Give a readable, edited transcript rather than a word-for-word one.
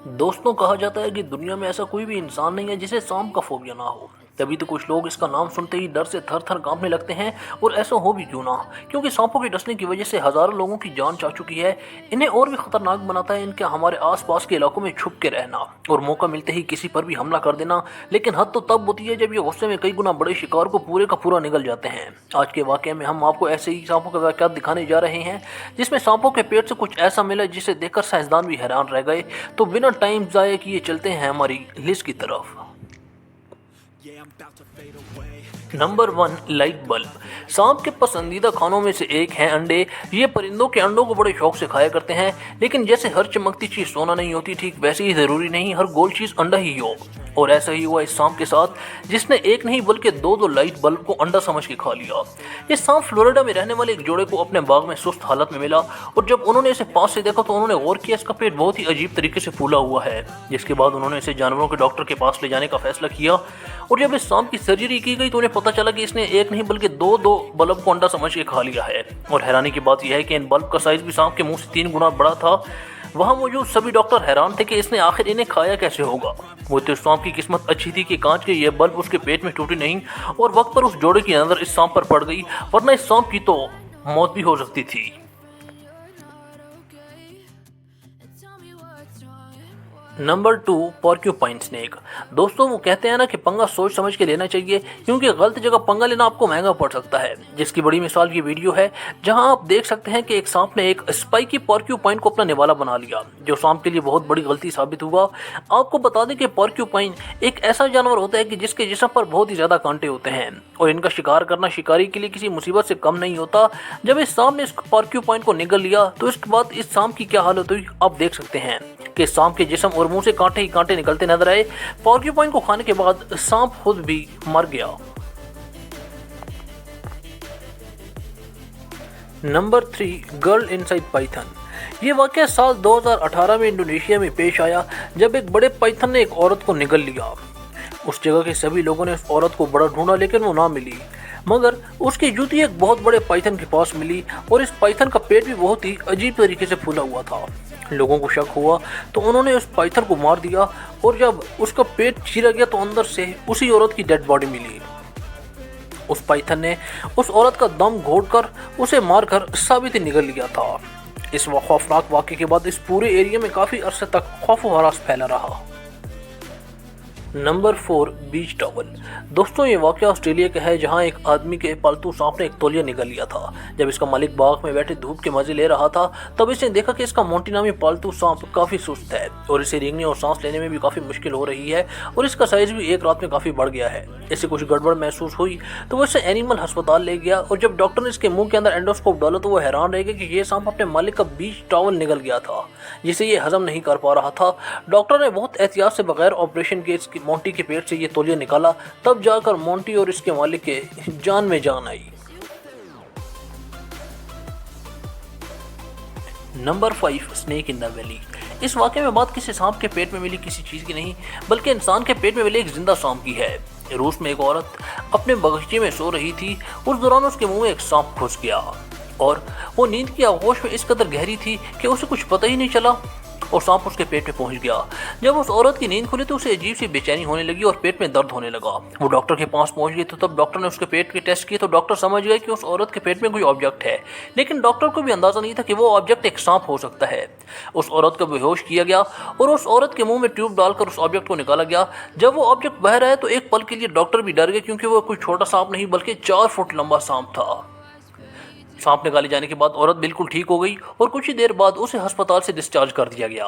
दोस्तों, कहा जाता है कि दुनिया में ऐसा कोई भी इंसान नहीं है जिसे सांप का फोबिया ना हो। तभी तो कुछ लोग इसका नाम सुनते ही डर से थर थर कांपने लगते हैं। और ऐसा हो भी क्यों ना, क्योंकि सांपों के डसने की वजह से हजारों लोगों की जान जा चुकी है। इन्हें और भी खतरनाक बनाता है इनके हमारे आसपास के इलाकों में छुप के रहना और मौका मिलते ही किसी पर भी हमला कर देना। लेकिन हद तो तब होती है जब ये गुस्से में कई गुना बड़े शिकार को पूरे का पूरा निगल जाते हैं। आज के वाकये में हम आपको ऐसे ही सांपों के वाकयात दिखाने जा रहे हैं जिसमें सांपों के पेट से कुछ ऐसा मिला जिसे देखकर साइंसदान भी हैरान रह गए। तो बिना टाइम जाए किए चलते हैं हमारी लिस्ट की तरफ। Number 1, light bulb. सांप के पसंदीदा खानों में से एक है अंडे। ये परिंदों के अंडों को बड़े शौक से खाया करते हैं। लेकिन जैसे हर चमकती चीज सोना नहीं होती, ठीक वैसे ही जरूरी नहीं हर गोल चीज अंडा ही हो। और ऐसा ही हुआ इस सांप के साथ, जिसने एक नहीं बल्कि दो दो लाइट बल्ब को अंडा समझ के खा लिया। ये सांप फ्लोरिडा में रहने वाले एक जोड़े को अपने बाग में सुस्त हालत में मिला और जब उन्होंने इसे पास से देखा तो उन्होंने गौर किया इसका पेट बहुत ही अजीब तरीके से फूला हुआ है। जिसके बाद उन्होंने इसे जानवरों के डॉक्टर के पास ले जाने का फैसला किया। और जब इस सांप की सर्जरी की गई तो उन्हें पता चला कि इसने एक नहीं बल्कि दो दो बल्ब को अंडा समझ के खा लिया है। और हैरानी की बात यह है कि इन बल्ब का साइज भी सांप के मुंह से 3 गुना बड़ा था। वहां मौजूद सभी डॉक्टर हैरान थे कि इसने आखिर इन्हें खाया कैसे होगा। वो तो सांप की किस्मत अच्छी थी कि कांच के ये बल्ब उसके पेट में टूटे नहीं और वक्त पर उस जोड़े की नजर इस सांप पर पड़ गई, वरना इस सांप की तो मौत भी हो सकती थी। Number 2, porcupine snake. दोस्तों, वो कहते हैं ना कि पंगा सोच समझ के लेना चाहिए, क्योंकि गलत जगह पंगा लेना आपको महंगा पड़ सकता है। जिसकी बड़ी मिसाल ये वीडियो है, जहां आप देख सकते हैं कि एक सांप ने एक स्पाइकी पॉर्क्यूपाइन को अपना निवाला बना लिया, जो सांप के लिए बहुत बड़ी गलती साबित हुआ। आपको बता दें कि पॉर्क्यूपाइन एक ऐसा जानवर होता है कि जिसके जिस्म पर बहुत ही ज्यादा कांटे होते हैं और इनका शिकार करना शिकारी के लिए किसी मुसीबत से कम नहीं होता। जब इस सांप ने इस पॉर्क्यूपाइन को निगल लिया तो इसके बाद इस सांप की क्या हालत हुई आप देख सकते हैं कि सांप के जिस्म और मुंह से कांटे ही कांटे निकलते नजर आए। पॉर्क्यूपाइन को खाने के बाद सांप खुद भी मर गया। Number 3, girl inside Python. ये वाकया साल 2018 में इंडोनेशिया में पेश आया, जब एक बड़े पाइथन ने एक औरत को निगल लिया। उस जगह के सभी लोगों ने उस औरत को बड़ा ढूंढा, लेकिन वो ना मिली। मगर उसकी जूती एक बहुत बड़े पाइथन के पास मिली और इस पाइथन का पेट भी बहुत ही अजीब तरीके से फूला हुआ था। लोगों को शक हुआ तो उन्होंने उस पाइथन को मार दिया और जब उसका पेट चीरा गया तो अंदर से उसी औरत की डेड बॉडी मिली। उस पाइथन ने उस औरत का दम घोटकर उसे मारकर साबित निगल लिया था। इस खौफनाक वाक़े के बाद इस पूरे एरिया में काफी अरसे तक खौफ व हरास फैला रहा। नंबर 4, बीच टॉवल। दोस्तों, ये वाकया ऑस्ट्रेलिया का है, जहां एक आदमी के पालतू सांप ने एक तौलिया निगल लिया था। जब इसका मालिक बाग में बैठे धूप के मजे ले रहा था तब इसने देखा कि इसका मोंटी नामी पालतू सांप काफी सुस्त है और इसे रेंगने और सांस लेने में भी काफी मुश्किल हो रही है और इसका साइज भी एक रात में काफी बढ़ गया है। इसे कुछ गड़बड़ महसूस हुई तो वो इसे एनिमल अस्पताल ले गया और जब डॉक्टर ने इसके मुंह के अंदर एंडोस्कोप डाला तो वो हैरान रह गया कि ये सांप अपने मालिक का बीच टॉवल निगल गया था, जिसे ये हजम नहीं कर पा रहा था। डॉक्टर ने बहुत एहतियात से बगैर ऑपरेशन के इसकी मोंटी के पेट से ये तौलिया निकाला, तब जाकर मोंटी और इसके मालिक के जान में जान आई। Number 5, snake in the valley. इस वाकये में बात किसी सांप के पेट में मिली किसी चीज की नहीं, बल्कि इंसान के पेट में मिले एक जिंदा सांप की है। रूस में एक औरत अपने बगीचे में सो रही थी। उस दौरान उसके मुंह में एक सांप घुस गया और वो नींद की आगोश में इस कदर गहरी थी कि उसे कुछ पता ही नहीं चला और सांप उसके पेट में पहुंच गया। जब उस औरत की नींद खुली तो उसे अजीब सी बेचैनी होने लगी और पेट में दर्द होने लगा। वो डॉक्टर के पास पहुंच गई तो तब डॉक्टर ने उसके पेट के टेस्ट किए तो डॉक्टर समझ गए कि उस औरत के पेट में कोई ऑब्जेक्ट है, लेकिन डॉक्टर को भी अंदाजा नहीं था कि वो ऑब्जेक्ट एक सांप हो सकता है। उस औरत को बेहोश किया गया और उस औरत के मुंह में ट्यूब डालकर उस ऑब्जेक्ट को निकाला गया। जब वो ऑब्जेक्ट बह रहा है तो एक पल के लिए डॉक्टर भी डर गए, क्योंकि वो कोई छोटा सांप नहीं बल्कि 4 फुट लंबा सांप था। सांप निकाले जाने के बाद औरत बिल्कुल ठीक हो गई और कुछ ही देर बाद उसे अस्पताल से डिस्चार्ज कर दिया गया।